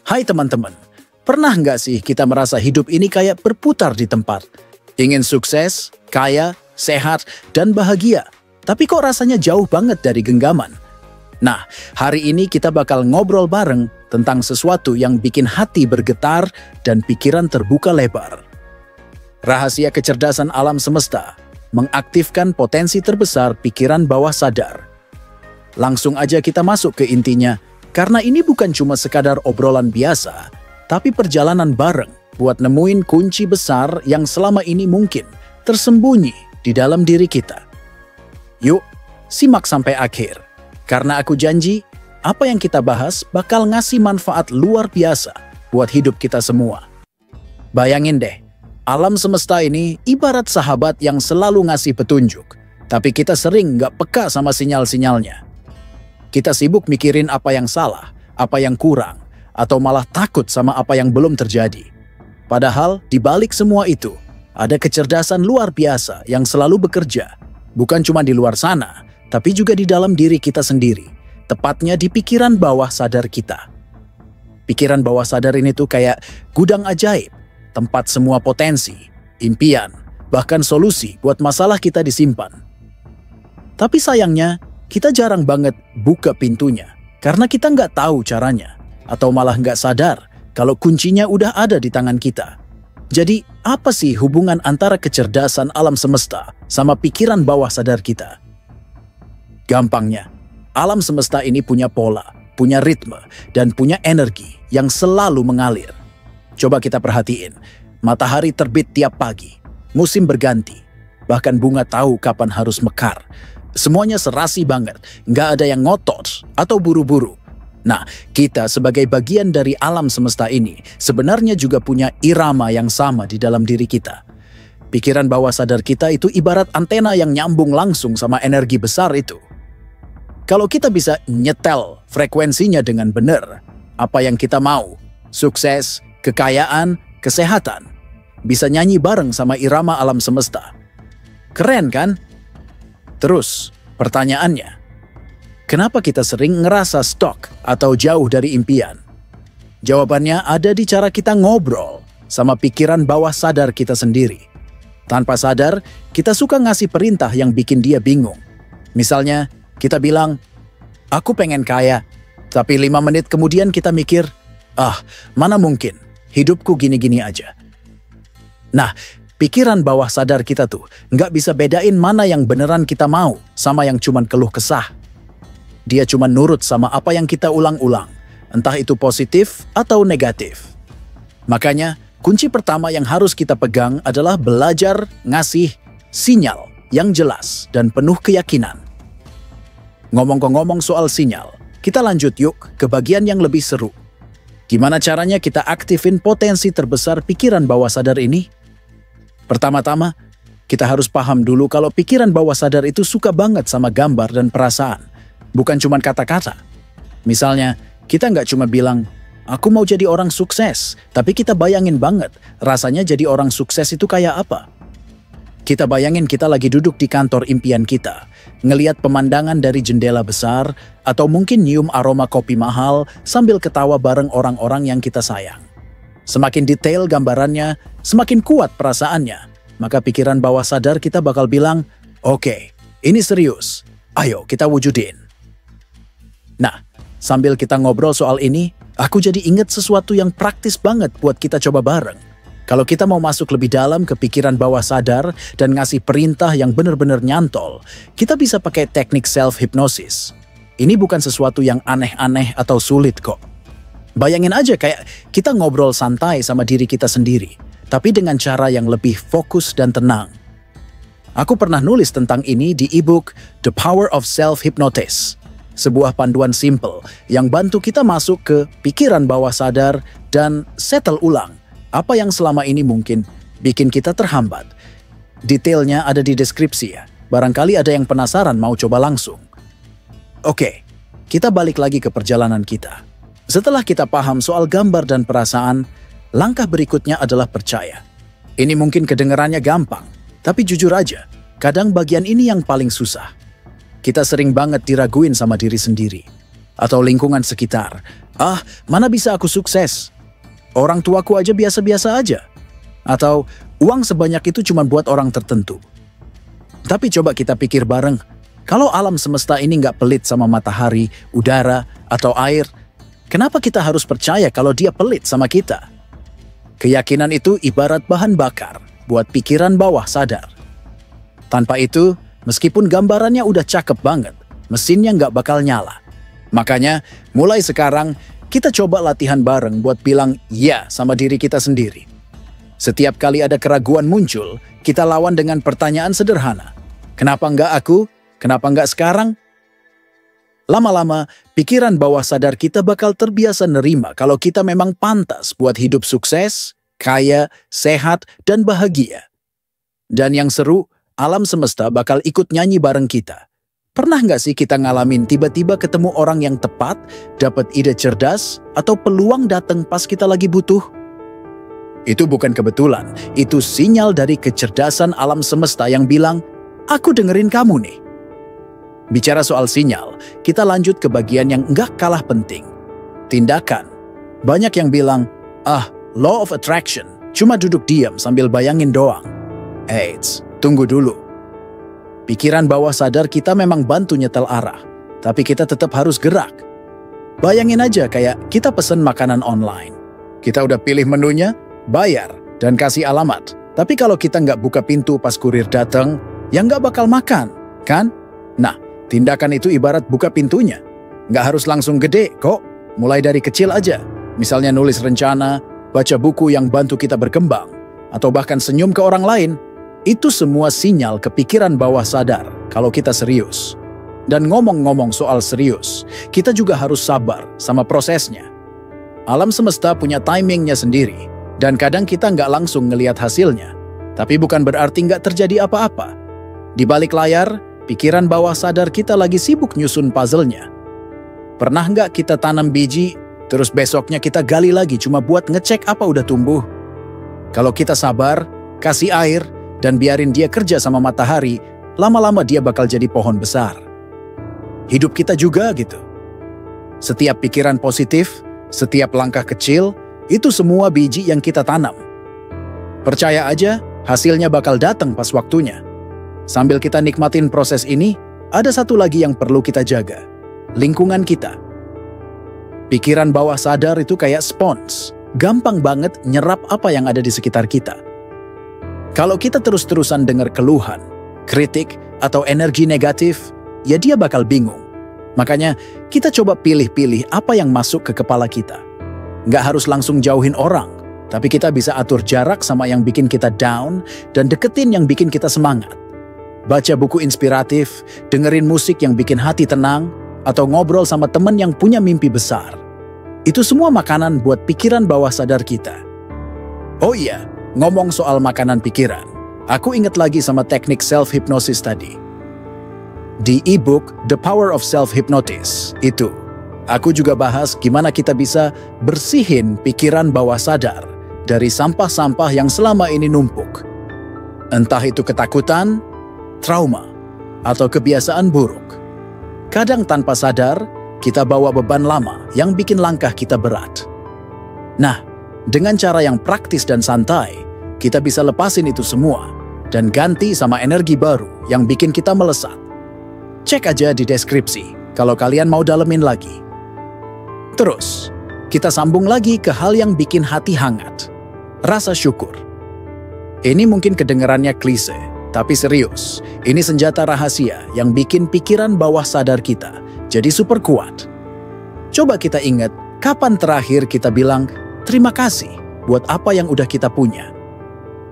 Hai teman-teman, pernah nggak sih kita merasa hidup ini kayak berputar di tempat? Ingin sukses, kaya, sehat, dan bahagia, tapi kok rasanya jauh banget dari genggaman? Nah, hari ini kita bakal ngobrol bareng tentang sesuatu yang bikin hati bergetar dan pikiran terbuka lebar. Rahasia kecerdasan alam semesta, mengaktifkan potensi terbesar pikiran bawah sadar. Langsung aja kita masuk ke intinya, karena ini bukan cuma sekadar obrolan biasa, tapi perjalanan bareng buat nemuin kunci besar yang selama ini mungkin tersembunyi di dalam diri kita. Yuk, simak sampai akhir, karena aku janji apa yang kita bahas bakal ngasih manfaat luar biasa buat hidup kita semua. Bayangin deh, alam semesta ini ibarat sahabat yang selalu ngasih petunjuk, tapi kita sering nggak peka sama sinyal-sinyalnya. Kita sibuk mikirin apa yang salah, apa yang kurang, atau malah takut sama apa yang belum terjadi. Padahal di balik semua itu, ada kecerdasan luar biasa yang selalu bekerja. Bukan cuma di luar sana, tapi juga di dalam diri kita sendiri. Tepatnya di pikiran bawah sadar kita. Pikiran bawah sadar ini tuh kayak gudang ajaib, tempat semua potensi, impian, bahkan solusi buat masalah kita disimpan. Tapi sayangnya, kita jarang banget buka pintunya karena kita nggak tahu caranya, atau malah nggak sadar kalau kuncinya udah ada di tangan kita. Jadi, apa sih hubungan antara kecerdasan alam semesta sama pikiran bawah sadar kita? Gampangnya, alam semesta ini punya pola, punya ritme, dan punya energi yang selalu mengalir. Coba kita perhatiin, matahari terbit tiap pagi, musim berganti, bahkan bunga tahu kapan harus mekar. Semuanya serasi banget, nggak ada yang ngotot atau buru-buru. Nah, kita sebagai bagian dari alam semesta ini sebenarnya juga punya irama yang sama di dalam diri kita. Pikiran bawah sadar kita itu ibarat antena yang nyambung langsung sama energi besar itu. Kalau kita bisa nyetel frekuensinya dengan benar, apa yang kita mau, sukses, kekayaan, kesehatan, bisa nyanyi bareng sama irama alam semesta. Keren kan? Terus, pertanyaannya, kenapa kita sering ngerasa stuck atau jauh dari impian? Jawabannya ada di cara kita ngobrol sama pikiran bawah sadar kita sendiri. Tanpa sadar, kita suka ngasih perintah yang bikin dia bingung. Misalnya, kita bilang, aku pengen kaya, tapi 5 menit kemudian kita mikir, mana mungkin, hidupku gini-gini aja. Nah, pikiran bawah sadar kita tuh nggak bisa bedain mana yang beneran kita mau sama yang cuman keluh kesah. Dia cuma nurut sama apa yang kita ulang-ulang, entah itu positif atau negatif. Makanya, kunci pertama yang harus kita pegang adalah belajar ngasih sinyal yang jelas dan penuh keyakinan. Ngomong-ngomong soal sinyal, kita lanjut yuk ke bagian yang lebih seru. Gimana caranya kita aktifin potensi terbesar pikiran bawah sadar ini? Pertama-tama, kita harus paham dulu kalau pikiran bawah sadar itu suka banget sama gambar dan perasaan, bukan cuma kata-kata. Misalnya, kita nggak cuma bilang, aku mau jadi orang sukses, tapi kita bayangin banget rasanya jadi orang sukses itu kayak apa. Kita bayangin kita lagi duduk di kantor impian kita, ngeliat pemandangan dari jendela besar, atau mungkin nyium aroma kopi mahal sambil ketawa bareng orang-orang yang kita sayang. Semakin detail gambarannya, semakin kuat perasaannya, maka pikiran bawah sadar kita bakal bilang, oke, ini serius, ayo kita wujudin. Nah, sambil kita ngobrol soal ini, aku jadi inget sesuatu yang praktis banget buat kita coba bareng. Kalau kita mau masuk lebih dalam ke pikiran bawah sadar dan ngasih perintah yang benar-benar nyantol, kita bisa pakai teknik self-hypnosis. Ini bukan sesuatu yang aneh-aneh atau sulit kok. Bayangin aja kayak kita ngobrol santai sama diri kita sendiri, tapi dengan cara yang lebih fokus dan tenang. Aku pernah nulis tentang ini di e-book The Power of Self-Hypnosis, sebuah panduan simple yang bantu kita masuk ke pikiran bawah sadar dan settle ulang apa yang selama ini mungkin bikin kita terhambat. Detailnya ada di deskripsi ya, barangkali ada yang penasaran mau coba langsung. Oke, kita balik lagi ke perjalanan kita. Setelah kita paham soal gambar dan perasaan, langkah berikutnya adalah percaya. Ini mungkin kedengarannya gampang, tapi jujur aja, kadang bagian ini yang paling susah. Kita sering banget diraguin sama diri sendiri, atau lingkungan sekitar, Ah, mana bisa aku sukses? Orang tuaku aja biasa-biasa aja. Atau uang sebanyak itu cuma buat orang tertentu. Tapi coba kita pikir bareng, kalau alam semesta ini nggak pelit sama matahari, udara, atau air, kenapa kita harus percaya kalau dia pelit sama kita? Keyakinan itu ibarat bahan bakar buat pikiran bawah sadar. Tanpa itu, meskipun gambarannya udah cakep banget, mesinnya nggak bakal nyala. Makanya, mulai sekarang, kita coba latihan bareng buat bilang ya sama diri kita sendiri. Setiap kali ada keraguan muncul, kita lawan dengan pertanyaan sederhana. Kenapa nggak aku? Kenapa nggak sekarang? Lama-lama, pikiran bawah sadar kita bakal terbiasa nerima kalau kita memang pantas buat hidup sukses, kaya, sehat, dan bahagia. Dan yang seru, alam semesta bakal ikut nyanyi bareng kita. Pernah nggak sih kita ngalamin tiba-tiba ketemu orang yang tepat, dapat ide cerdas, atau peluang datang pas kita lagi butuh? Itu bukan kebetulan, itu sinyal dari kecerdasan alam semesta yang bilang, aku dengerin kamu nih. Bicara soal sinyal, kita lanjut ke bagian yang nggak kalah penting. Tindakan. Banyak yang bilang, law of attraction, cuma duduk diam sambil bayangin doang. Eits, tunggu dulu. Pikiran bawah sadar kita memang bantu nyetel arah, tapi kita tetap harus gerak. Bayangin aja kayak kita pesen makanan online. Kita udah pilih menunya, bayar, dan kasih alamat. Tapi kalau kita nggak buka pintu pas kurir datang, ya nggak bakal makan, kan? Nah, tindakan itu ibarat buka pintunya. Nggak harus langsung gede kok, mulai dari kecil aja. Misalnya nulis rencana, baca buku yang bantu kita berkembang, atau bahkan senyum ke orang lain. Itu semua sinyal kepikiran bawah sadar kalau kita serius. Dan ngomong-ngomong soal serius, kita juga harus sabar sama prosesnya. Alam semesta punya timingnya sendiri, dan kadang kita nggak langsung ngelihat hasilnya. Tapi bukan berarti nggak terjadi apa-apa. Di balik layar, pikiran bawah sadar kita lagi sibuk nyusun puzzle-nya. Pernah nggak kita tanam biji, terus besoknya kita gali lagi cuma buat ngecek apa udah tumbuh? Kalau kita sabar, kasih air, dan biarin dia kerja sama matahari, lama-lama dia bakal jadi pohon besar. Hidup kita juga gitu. Setiap pikiran positif, setiap langkah kecil, itu semua biji yang kita tanam. Percaya aja, hasilnya bakal datang pas waktunya. Sambil kita nikmatin proses ini, ada satu lagi yang perlu kita jaga. Lingkungan kita. Pikiran bawah sadar itu kayak spons. Gampang banget nyerap apa yang ada di sekitar kita. Kalau kita terus-terusan dengar keluhan, kritik, atau energi negatif, ya dia bakal bingung. Makanya, kita coba pilih-pilih apa yang masuk ke kepala kita. Nggak harus langsung jauhin orang, tapi kita bisa atur jarak sama yang bikin kita down dan deketin yang bikin kita semangat. Baca buku inspiratif, dengerin musik yang bikin hati tenang, atau ngobrol sama teman yang punya mimpi besar. Itu semua makanan buat pikiran bawah sadar kita. Oh iya, ngomong soal makanan pikiran, aku ingat lagi sama teknik self-hypnosis tadi. Di e-book The Power of Self-Hypnosis itu, aku juga bahas gimana kita bisa bersihin pikiran bawah sadar dari sampah-sampah yang selama ini numpuk. Entah itu ketakutan, trauma, atau kebiasaan buruk. Kadang tanpa sadar, kita bawa beban lama yang bikin langkah kita berat. Nah, dengan cara yang praktis dan santai, kita bisa lepasin itu semua dan ganti sama energi baru yang bikin kita melesat. Cek aja di deskripsi kalau kalian mau dalemin lagi. Terus, kita sambung lagi ke hal yang bikin hati hangat. Rasa syukur. Ini mungkin kedengarannya klise, tapi serius. Ini senjata rahasia yang bikin pikiran bawah sadar kita jadi super kuat. Coba kita ingat, kapan terakhir kita bilang, terima kasih buat apa yang udah kita punya.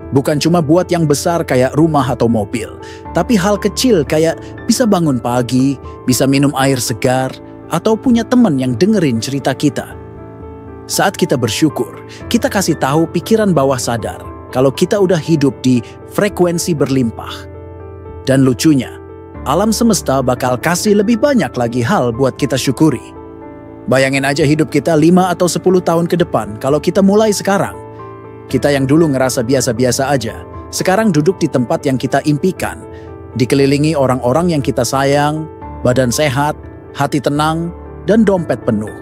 Bukan cuma buat yang besar kayak rumah atau mobil, tapi hal kecil kayak bisa bangun pagi, bisa minum air segar, atau punya teman yang dengerin cerita kita. Saat kita bersyukur, kita kasih tahu pikiran bawah sadar kalau kita udah hidup di frekuensi berlimpah. Dan lucunya, alam semesta bakal kasih lebih banyak lagi hal buat kita syukuri. Bayangin aja hidup kita 5 atau 10 tahun ke depan kalau kita mulai sekarang. Kita yang dulu ngerasa biasa-biasa aja, sekarang duduk di tempat yang kita impikan, dikelilingi orang-orang yang kita sayang, badan sehat, hati tenang, dan dompet penuh.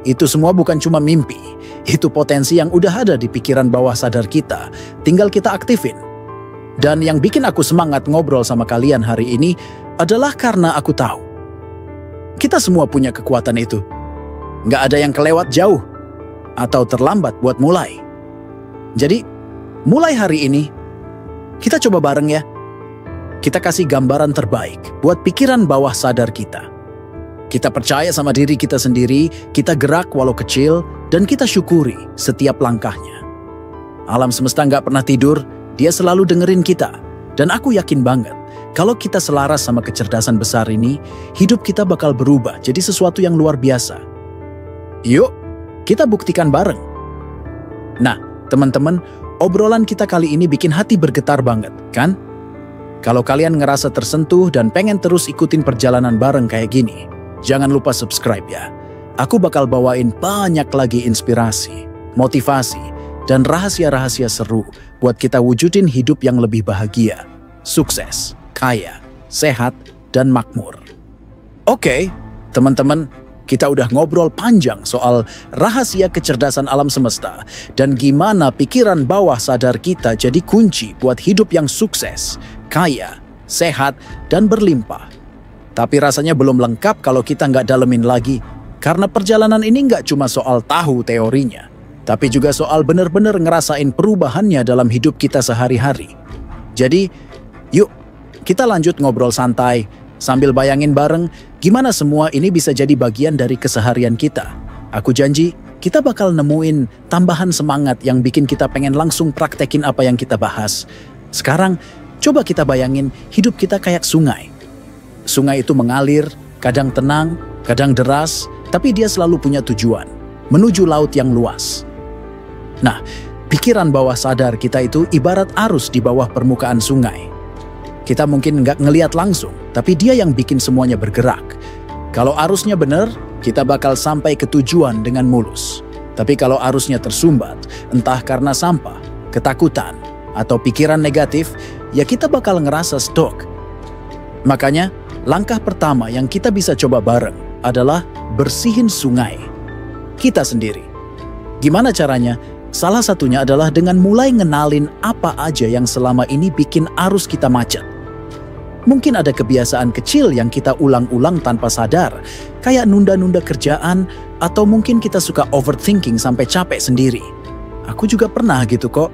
itu semua bukan cuma mimpi. Itu potensi yang udah ada di pikiran bawah sadar kita, tinggal kita aktifin. Dan yang bikin aku semangat ngobrol sama kalian hari ini adalah karena aku tahu kita semua punya kekuatan itu. Nggak ada yang kelewat jauh atau terlambat buat mulai. Jadi, mulai hari ini, kita coba bareng ya. Kita kasih gambaran terbaik buat pikiran bawah sadar kita. Kita percaya sama diri kita sendiri, kita gerak walau kecil, dan kita syukuri setiap langkahnya. Alam semesta nggak pernah tidur, dia selalu dengerin kita. Dan aku yakin banget, kalau kita selaras sama kecerdasan besar ini, hidup kita bakal berubah jadi sesuatu yang luar biasa. Yuk, kita buktikan bareng. Nah, teman-teman, obrolan kita kali ini bikin hati bergetar banget, kan? Kalau kalian ngerasa tersentuh dan pengen terus ikutin perjalanan bareng kayak gini, jangan lupa subscribe ya. Aku bakal bawain banyak lagi inspirasi, motivasi, dan rahasia-rahasia seru buat kita wujudin hidup yang lebih bahagia, sukses, kaya, sehat, dan makmur. Oke, teman-teman, kita udah ngobrol panjang soal rahasia kecerdasan alam semesta dan gimana pikiran bawah sadar kita jadi kunci buat hidup yang sukses, kaya, sehat, dan berlimpah. Tapi rasanya belum lengkap kalau kita nggak dalemin lagi, karena perjalanan ini nggak cuma soal tahu teorinya, tapi juga soal bener-bener ngerasain perubahannya dalam hidup kita sehari-hari. Jadi, yuk kita lanjut ngobrol santai, sambil bayangin bareng gimana semua ini bisa jadi bagian dari keseharian kita. Aku janji, kita bakal nemuin tambahan semangat yang bikin kita pengen langsung praktekin apa yang kita bahas. Sekarang, coba kita bayangin hidup kita kayak sungai. Sungai itu mengalir, kadang tenang, kadang deras, tapi dia selalu punya tujuan, menuju laut yang luas. Nah, pikiran bawah sadar kita itu ibarat arus di bawah permukaan sungai. Kita mungkin nggak ngelihat langsung, tapi dia yang bikin semuanya bergerak. Kalau arusnya benar, kita bakal sampai ke tujuan dengan mulus. Tapi kalau arusnya tersumbat, entah karena sampah, ketakutan, atau pikiran negatif, ya kita bakal ngerasa stuck. Makanya, langkah pertama yang kita bisa coba bareng adalah bersihin sungai kita sendiri. Gimana caranya? Salah satunya adalah dengan mulai ngenalin apa aja yang selama ini bikin arus kita macet. Mungkin ada kebiasaan kecil yang kita ulang-ulang tanpa sadar, kayak nunda-nunda kerjaan, atau mungkin kita suka overthinking sampai capek sendiri. Aku juga pernah gitu kok.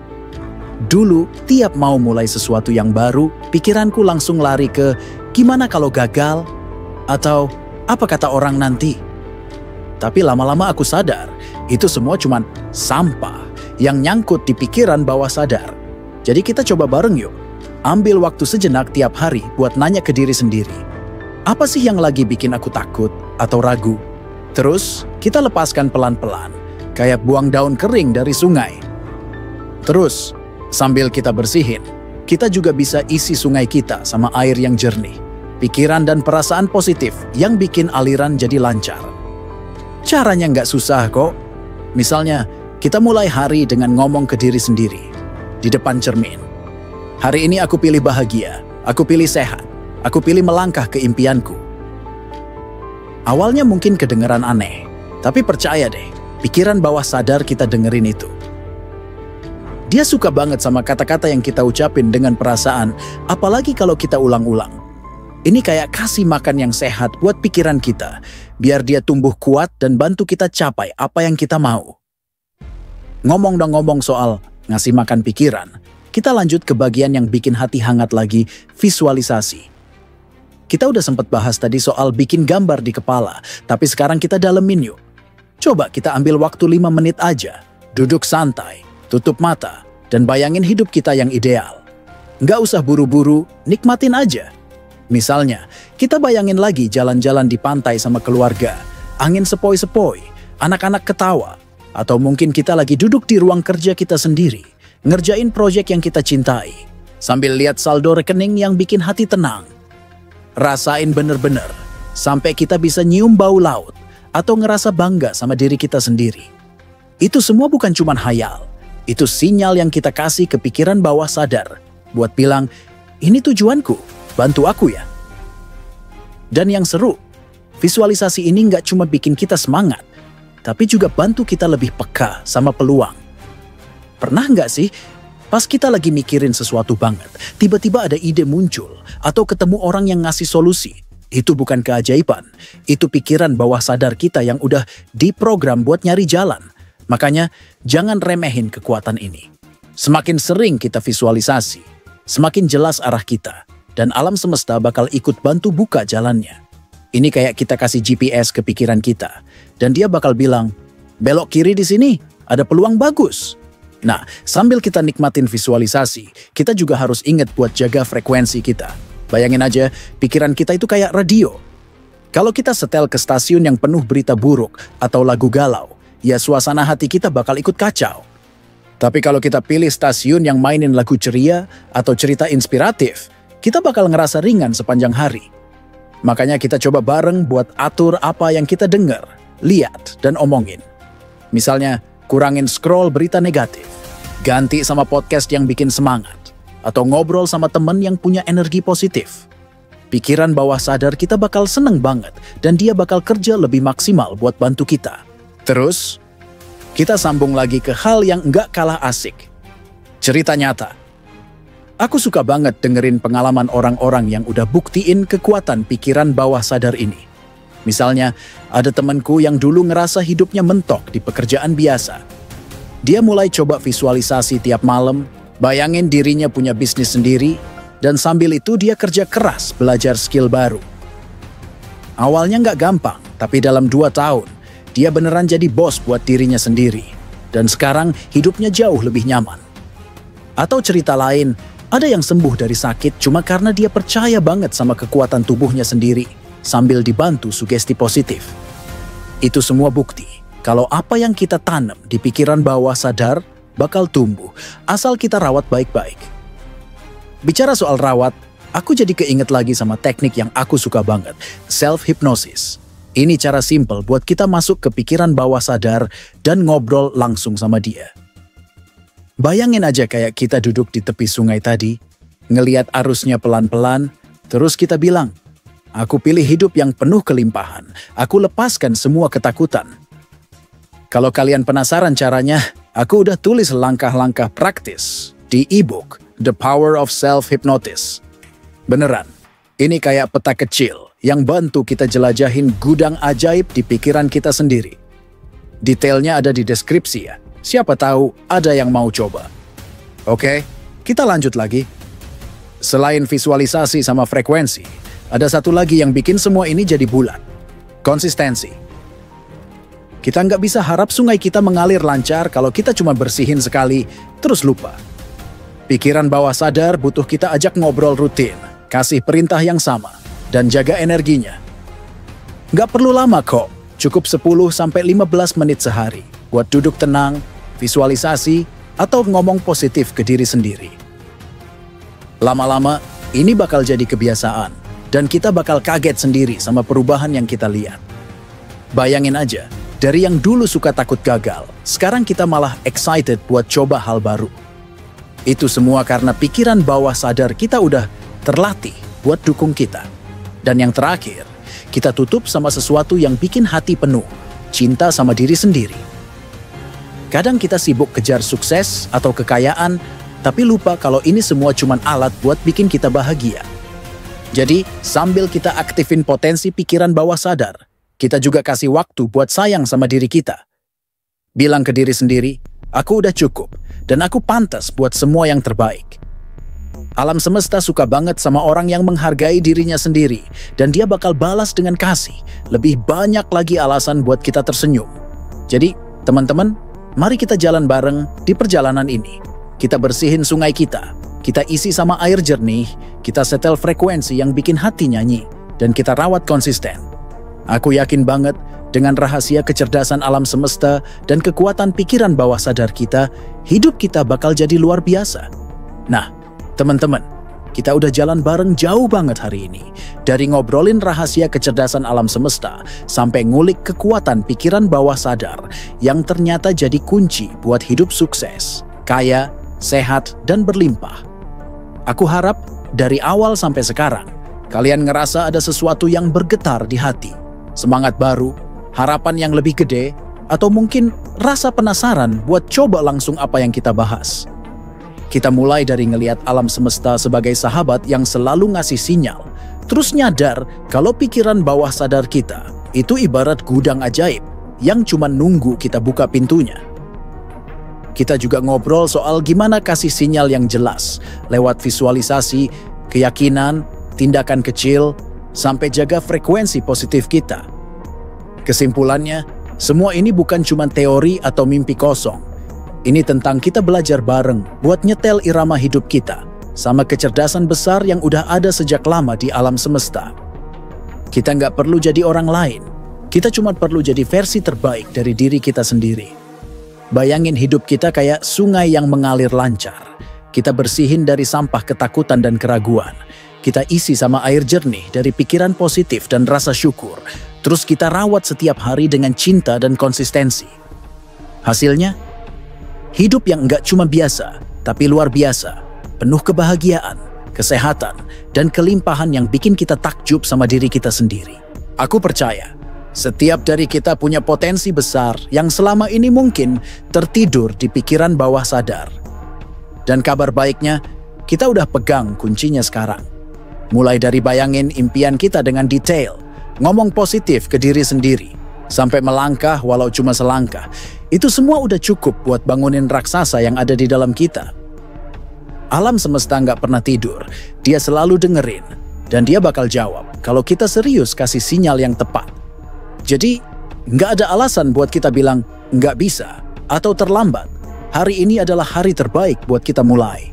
Dulu, tiap mau mulai sesuatu yang baru, pikiranku langsung lari ke gimana kalau gagal, atau apa kata orang nanti. Tapi lama-lama aku sadar, itu semua cuman sampah yang nyangkut di pikiran bawah sadar. Jadi kita coba bareng yuk. Ambil waktu sejenak tiap hari buat nanya ke diri sendiri. Apa sih yang lagi bikin aku takut atau ragu? Terus kita lepaskan pelan-pelan, kayak buang daun kering dari sungai. Terus, sambil kita bersihin, kita juga bisa isi sungai kita sama air yang jernih, pikiran dan perasaan positif yang bikin aliran jadi lancar. Caranya nggak susah kok. Misalnya, kita mulai hari dengan ngomong ke diri sendiri di depan cermin. Hari ini aku pilih bahagia, aku pilih sehat, aku pilih melangkah ke impianku. Awalnya mungkin kedengeran aneh, tapi percaya deh, pikiran bawah sadar kita dengerin itu. Dia suka banget sama kata-kata yang kita ucapin dengan perasaan, apalagi kalau kita ulang-ulang. Ini kayak kasih makan yang sehat buat pikiran kita, biar dia tumbuh kuat dan bantu kita capai apa yang kita mau. Ngomong soal ngasih makan pikiran, kita lanjut ke bagian yang bikin hati hangat lagi, visualisasi. Kita udah sempat bahas tadi soal bikin gambar di kepala, tapi sekarang kita dalemin yuk. Coba kita ambil waktu 5 menit aja, duduk santai, tutup mata, dan bayangin hidup kita yang ideal. Nggak usah buru-buru, nikmatin aja. Misalnya, kita bayangin lagi jalan-jalan di pantai sama keluarga, angin sepoi-sepoi, anak-anak ketawa, atau mungkin kita lagi duduk di ruang kerja kita sendiri, ngerjain proyek yang kita cintai, sambil lihat saldo rekening yang bikin hati tenang. Rasain bener-bener, sampai kita bisa nyium bau laut, atau ngerasa bangga sama diri kita sendiri. Itu semua bukan cuma hayal, itu sinyal yang kita kasih ke pikiran bawah sadar, buat bilang, ini tujuanku, bantu aku ya. Dan yang seru, visualisasi ini nggak cuma bikin kita semangat, tapi juga bantu kita lebih peka sama peluang. Pernah nggak sih, pas kita lagi mikirin sesuatu banget, tiba-tiba ada ide muncul, atau ketemu orang yang ngasih solusi? Itu bukan keajaiban, itu pikiran bawah sadar kita yang udah diprogram buat nyari jalan. Makanya, jangan remehin kekuatan ini. Semakin sering kita visualisasi, semakin jelas arah kita, dan alam semesta bakal ikut bantu buka jalannya. Ini kayak kita kasih GPS ke pikiran kita, dan dia bakal bilang, belok kiri di sini, ada peluang bagus. Nah, sambil kita nikmatin visualisasi, kita juga harus ingat buat jaga frekuensi kita. Bayangin aja, pikiran kita itu kayak radio. Kalau kita setel ke stasiun yang penuh berita buruk atau lagu galau, ya suasana hati kita bakal ikut kacau. Tapi kalau kita pilih stasiun yang mainin lagu ceria atau cerita inspiratif, kita bakal ngerasa ringan sepanjang hari. Makanya kita coba bareng buat atur apa yang kita dengar, lihat, dan omongin. Misalnya, kurangin scroll berita negatif, ganti sama podcast yang bikin semangat, atau ngobrol sama teman yang punya energi positif. Pikiran bawah sadar kita bakal seneng banget, dan dia bakal kerja lebih maksimal buat bantu kita. Terus, kita sambung lagi ke hal yang nggak kalah asik. Cerita nyata. Aku suka banget dengerin pengalaman orang-orang yang udah buktiin kekuatan pikiran bawah sadar ini. Misalnya, ada temanku yang dulu ngerasa hidupnya mentok di pekerjaan biasa. Dia mulai coba visualisasi tiap malam, bayangin dirinya punya bisnis sendiri, dan sambil itu dia kerja keras belajar skill baru. Awalnya nggak gampang, tapi dalam 2 tahun, dia beneran jadi bos buat dirinya sendiri. Dan sekarang hidupnya jauh lebih nyaman. Atau cerita lain, ada yang sembuh dari sakit cuma karena dia percaya banget sama kekuatan tubuhnya sendiri, sambil dibantu sugesti positif. Itu semua bukti kalau apa yang kita tanam di pikiran bawah sadar bakal tumbuh, asal kita rawat baik-baik. Bicara soal rawat, aku jadi keinget lagi sama teknik yang aku suka banget, self-hypnosis. Ini cara simple buat kita masuk ke pikiran bawah sadar dan ngobrol langsung sama dia. Bayangin aja kayak kita duduk di tepi sungai tadi, ngeliat arusnya pelan-pelan, terus kita bilang, aku pilih hidup yang penuh kelimpahan, aku lepaskan semua ketakutan. Kalau kalian penasaran caranya, aku udah tulis langkah-langkah praktis di e-book The Power of Self-Hypnosis. Beneran, ini kayak peta kecil yang bantu kita jelajahin gudang ajaib di pikiran kita sendiri. Detailnya ada di deskripsi ya. Siapa tahu ada yang mau coba. Oke, kita lanjut lagi. Selain visualisasi sama frekuensi, ada satu lagi yang bikin semua ini jadi bulat. Konsistensi. Kita nggak bisa harap sungai kita mengalir lancar kalau kita cuma bersihin sekali, terus lupa. Pikiran bawah sadar butuh kita ajak ngobrol rutin, kasih perintah yang sama, dan jaga energinya. Nggak perlu lama kok, cukup 10-15 menit sehari buat duduk tenang, visualisasi, atau ngomong positif ke diri sendiri. Lama-lama, ini bakal jadi kebiasaan, dan kita bakal kaget sendiri sama perubahan yang kita lihat. Bayangin aja, dari yang dulu suka takut gagal, sekarang kita malah excited buat coba hal baru. Itu semua karena pikiran bawah sadar kita udah terlatih buat dukung kita. Dan yang terakhir, kita tutup sama sesuatu yang bikin hati penuh, cinta sama diri sendiri. Kadang kita sibuk kejar sukses atau kekayaan, tapi lupa kalau ini semua cuma alat buat bikin kita bahagia. Jadi, sambil kita aktifin potensi pikiran bawah sadar, kita juga kasih waktu buat sayang sama diri kita. Bilang ke diri sendiri, aku udah cukup, dan aku pantas buat semua yang terbaik. Alam semesta suka banget sama orang yang menghargai dirinya sendiri, dan dia bakal balas dengan kasih. Lebih banyak lagi alasan buat kita tersenyum. Jadi, teman-teman, mari kita jalan bareng di perjalanan ini. Kita bersihin sungai kita isi sama air jernih, kita setel frekuensi yang bikin hati nyanyi, dan kita rawat konsisten. Aku yakin banget dengan rahasia kecerdasan alam semesta dan kekuatan pikiran bawah sadar kita, hidup kita bakal jadi luar biasa. Nah, teman-teman, kita udah jalan bareng jauh banget hari ini. Dari ngobrolin rahasia kecerdasan alam semesta, sampai ngulik kekuatan pikiran bawah sadar yang ternyata jadi kunci buat hidup sukses, kaya, sehat, dan berlimpah. Aku harap dari awal sampai sekarang, kalian ngerasa ada sesuatu yang bergetar di hati. Semangat baru, harapan yang lebih gede, atau mungkin rasa penasaran buat coba langsung apa yang kita bahas. Kita mulai dari ngelihat alam semesta sebagai sahabat yang selalu ngasih sinyal, terus nyadar kalau pikiran bawah sadar kita itu ibarat gudang ajaib yang cuma nunggu kita buka pintunya. Kita juga ngobrol soal gimana kasih sinyal yang jelas lewat visualisasi, keyakinan, tindakan kecil, sampai jaga frekuensi positif kita. Kesimpulannya, semua ini bukan cuma teori atau mimpi kosong. Ini tentang kita belajar bareng buat nyetel irama hidup kita sama kecerdasan besar yang udah ada sejak lama di alam semesta. Kita nggak perlu jadi orang lain. Kita cuma perlu jadi versi terbaik dari diri kita sendiri. Bayangin hidup kita kayak sungai yang mengalir lancar. Kita bersihin dari sampah ketakutan dan keraguan. Kita isi sama air jernih dari pikiran positif dan rasa syukur. Terus kita rawat setiap hari dengan cinta dan konsistensi. Hasilnya, hidup yang nggak cuma biasa, tapi luar biasa. Penuh kebahagiaan, kesehatan, dan kelimpahan yang bikin kita takjub sama diri kita sendiri. Aku percaya, setiap dari kita punya potensi besar yang selama ini mungkin tertidur di pikiran bawah sadar. Dan kabar baiknya, kita udah pegang kuncinya sekarang. Mulai dari bayangin impian kita dengan detail, ngomong positif ke diri sendiri, sampai melangkah walau cuma selangkah. Itu semua udah cukup buat bangunin raksasa yang ada di dalam kita. Alam semesta nggak pernah tidur, dia selalu dengerin, dan dia bakal jawab kalau kita serius kasih sinyal yang tepat. Jadi, nggak ada alasan buat kita bilang nggak bisa atau terlambat. Hari ini adalah hari terbaik buat kita mulai.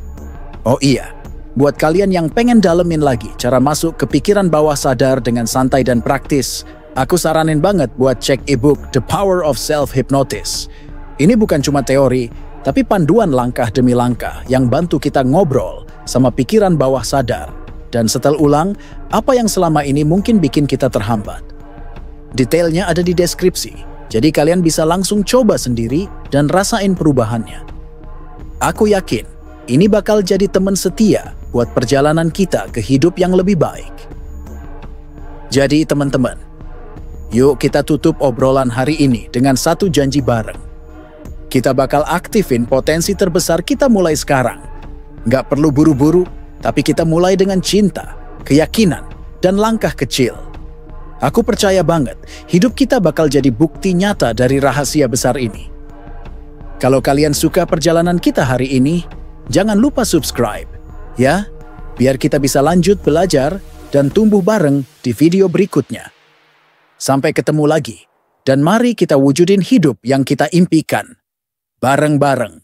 Oh iya, buat kalian yang pengen dalemin lagi cara masuk ke pikiran bawah sadar dengan santai dan praktis, aku saranin banget buat cek e-book The Power of Self-Hypnosis. Ini bukan cuma teori, tapi panduan langkah demi langkah yang bantu kita ngobrol sama pikiran bawah sadar dan setel ulang apa yang selama ini mungkin bikin kita terhambat. Detailnya ada di deskripsi, jadi kalian bisa langsung coba sendiri dan rasain perubahannya. Aku yakin ini bakal jadi teman setia buat perjalanan kita ke hidup yang lebih baik. Jadi teman-teman, yuk kita tutup obrolan hari ini dengan satu janji bareng. Kita bakal aktifin potensi terbesar kita mulai sekarang. Nggak perlu buru-buru, tapi kita mulai dengan cinta, keyakinan, dan langkah kecil. Aku percaya banget, hidup kita bakal jadi bukti nyata dari rahasia besar ini. Kalau kalian suka perjalanan kita hari ini, jangan lupa subscribe, ya, biar kita bisa lanjut belajar dan tumbuh bareng di video berikutnya. Sampai ketemu lagi, dan mari kita wujudin hidup yang kita impikan. Bareng-bareng.